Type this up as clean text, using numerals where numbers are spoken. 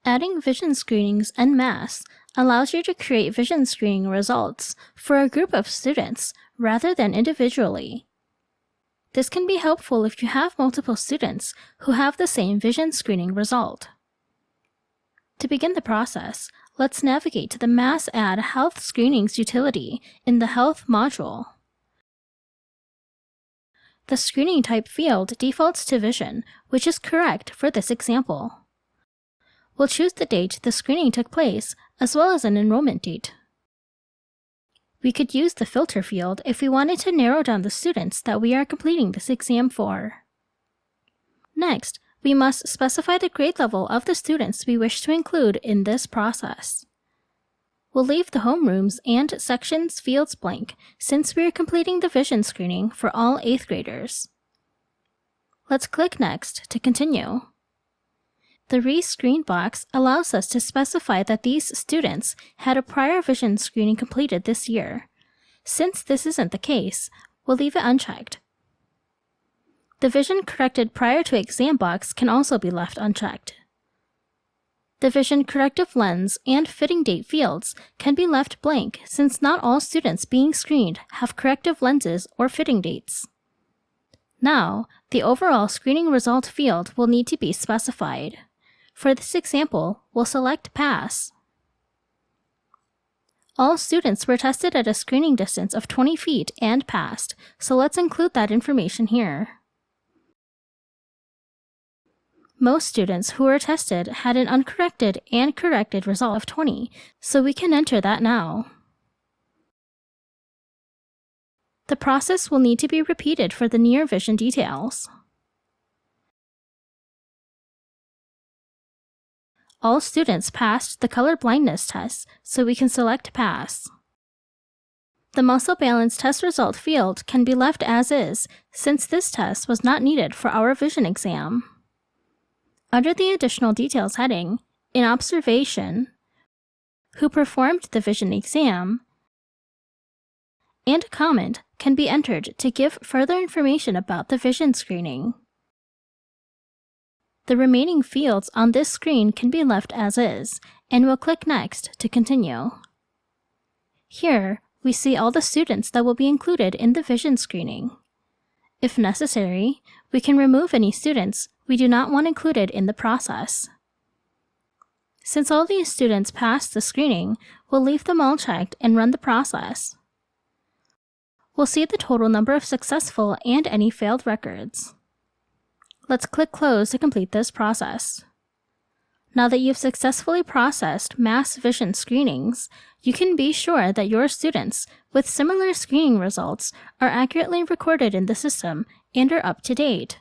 Adding vision screenings en masse allows you to create vision screening results for a group of students rather than individually. This can be helpful if you have multiple students who have the same vision screening result. To begin the process, let's navigate to the Mass Add Health Screenings utility in the Health module. The screening type field defaults to Vision, which is correct for this example. We'll choose the date the screening took place, as well as an enrollment date. We could use the filter field if we wanted to narrow down the students that we are completing this exam for. Next, we must specify the grade level of the students we wish to include in this process. We'll leave the homerooms and sections fields blank since we are completing the vision screening for all 8th graders. Let's click Next to continue. The Rescreen box allows us to specify that these students had a prior vision screening completed this year. Since this isn't the case, we'll leave it unchecked. The vision corrected prior to exam box can also be left unchecked. The vision corrective lens and fitting date fields can be left blank since not all students being screened have corrective lenses or fitting dates. Now, the overall screening result field will need to be specified. For this example, we'll select Pass. All students were tested at a screening distance of 20 feet and passed, so let's include that information here. Most students who were tested had an uncorrected and corrected result of 20, so we can enter that now. The process will need to be repeated for the near vision details. All students passed the color blindness test, so we can select Pass. The muscle balance test result field can be left as is, since this test was not needed for our vision exam. Under the Additional Details heading, in Observation, who performed the vision exam, and a comment can be entered to give further information about the vision screening. The remaining fields on this screen can be left as is, and we'll click Next to continue. Here, we see all the students that will be included in the vision screening. If necessary, we can remove any students we do not want included in the process. Since all these students passed the screening, we'll leave them all checked and run the process. We'll see the total number of successful and any failed records. Let's click Close to complete this process. Now that you've successfully processed mass vision screenings, you can be sure that your students with similar screening results are accurately recorded in the system and are up to date.